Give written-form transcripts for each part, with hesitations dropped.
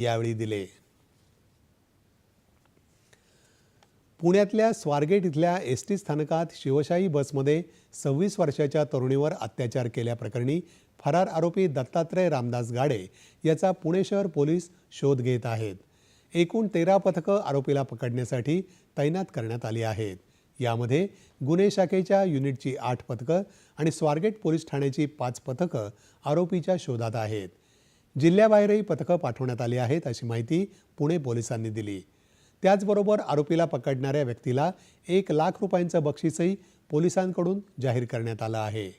यावेळी दिले। पुण्यातल्या स्वारगेट इथल्या एसटी स्थानकात शिवशाही बसमध्ये 26 वर्षाच्या तरुणीवर अत्याचार केल्याप्रकरणी फरार आरोपी दत्तात्रय रामदास गाडे याचा पुणे शहर पोलीस शोध घेत आहेत। एकूण 13 पथकं आरोपीला पकडण्यासाठी तैनात करण्यात आली आहेत। यामध्ये गुन्हे शाखेच्या युनिटची 8 पथकं आणि स्वारगेट पोलीस ठाण्याची 5 पथकं आरोपीच्या शोधात आहेत। जिल्ह्याबाहेरही पथकं पाठवण्यात आली आहेत अशी माहिती पुणे पोलिसांनी दिली। त्याचबरोबर आरोपीला पकडणाऱ्या व्यक्तीला 1 लाख रुपयांचं बक्षीसही पोलिसांकडून जाहीर करण्यात आलं आहे।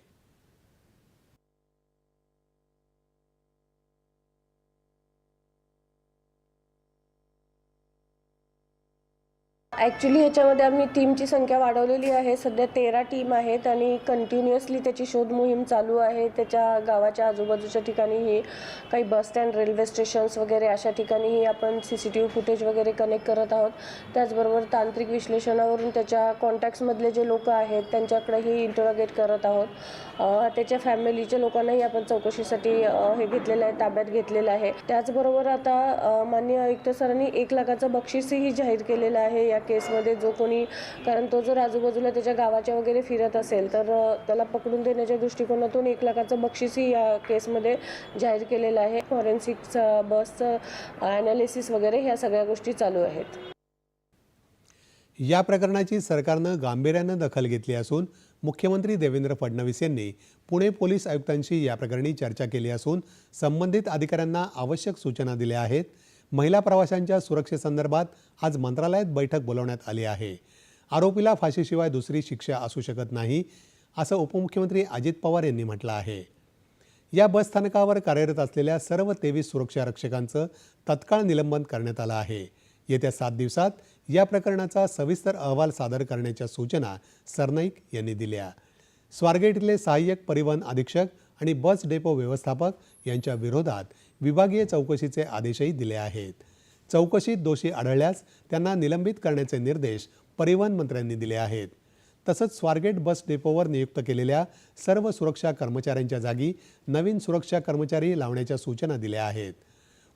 ॲक्च्युली ह्याच्यामध्ये आम्ही टीमची संख्या वाढवलेली आहे। सध्या 13 टीम आहेत आणि कंटिन्युअसली त्याची शोध मोहीम चालू आहे। त्याच्या गावाच्या आजूबाजूच्या ठिकाणीही काही बस स्टँड, रेल्वे स्टेशन्स वगैरे अशा ठिकाणीही आपण CCTV फुटेज वगैरे कनेक्ट करत आहोत। त्याचबरोबर तांत्रिक विश्लेषणावरून त्याच्या कॉन्टॅक्ट्समधले जे लोक आहेत त्यांच्याकडेही इंटरोगेट करत आहोत। त्याच्या फॅमिलीच्या लोकांनाही आपण चौकशीसाठी हे घेतलेलं आहे, ताब्यात घेतलेलं आहे। त्याचबरोबर आता माननीय आयुक्त सरांनी 1 लाखाचं बक्षीसही जाहीर केलेलं आहे या केसमध्ये। जो कोणी, कारण तो जर आजूबाजूला त्याच्या गावाच्या वगैरे फिरत असेल तर त्याला पकडून देण्याच्या दृष्टिकोनातून 1 लाखाचं बक्षीसही या केसमध्ये जाहीर केलेलं आहे। फॉरेन्सिक बसचं ॲनालिसिस वगैरे ह्या सगळ्या गोष्टी चालू आहेत। या प्रकरणाची सरकारनं गांभीर्यानं दखल घेतली असून मुख्यमंत्री देवेंद्र फडणवीस यांनी पुणे पोलीस आयुक्तांशी या प्रकरणी चर्चा केली असून संबंधित अधिकाऱ्यांना आवश्यक सूचना दिल्या आहेत। महिला प्रवाशांच्या सुरक्षेसंदर्भात आज मंत्रालयात बैठक बोलवण्यात आली आहे। आरोपीला फाशीशिवाय दुसरी शिक्षा असू शकत नाही असं उपमुख्यमंत्री अजित पवार यांनी म्हटलं आहे। या बसस्थानकावर कार्यरत असलेल्या सर्व 23 सुरक्षा रक्षकांचं तत्काळ निलंबन करण्यात आलं आहे। येत्या 7 दिवसात या प्रकरणाचा सविस्तर अहवाल सादर करण्याच्या सूचना सरनाईक यांनी दिल्या। स्वारगेट इथले सहाय्यक परिवहन अधीक्षक आणि बस डेपो व्यवस्थापक यांच्या विरोधात विभागीय चौकशीचे आदेशही दिले आहेत। चौकशीत दोषी आढळल्यास त्यांना निलंबित करण्याचे निर्देश परिवहन मंत्र्यांनी दिले आहेत। तसंच स्वारगेट बस डेपोवर नियुक्त केलेल्या सर्व सुरक्षा कर्मचाऱ्यांच्या जागी नवीन सुरक्षा कर्मचारी लावण्याच्या सूचना दिल्या आहेत।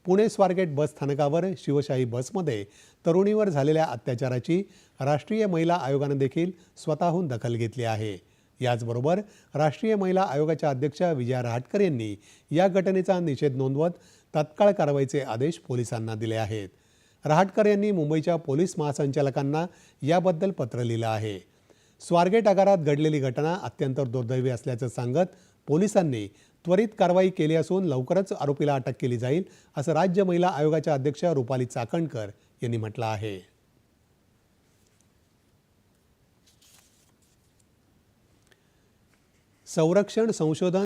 पुणे स्वारगेट बस स्थानकावर शिवशाही बसमध्ये तरुणीवर झालेल्या अत्याचाराची राष्ट्रीय महिला आयोगानं देखील स्वतःहून दखल घेतली आहे। याचबरोबर राष्ट्रीय महिला आयोगाच्या अध्यक्ष विजया रहाटकर यांनी या घटनेचा निषेध नोंदवत तत्काळ कारवाईचे आदेश पोलिसांना दिले आहेत। रहाटकर यांनी मुंबईच्या पोलीस महासंचालकांना याबद्दल पत्र लिहिलं आहे। स्वारगेट आगारात घडलेली घटना अत्यंत दुर्दैवी असल्याचं सांगत पोलिसांनी त्वरित कारवाई केली असून लवकरच आरोपीला अटक केली जाईल असं राज्य महिला आयोगाच्या अध्यक्ष रुपाली चाकणकर यांनी म्हटलं आहे। संरक्षण संशोधन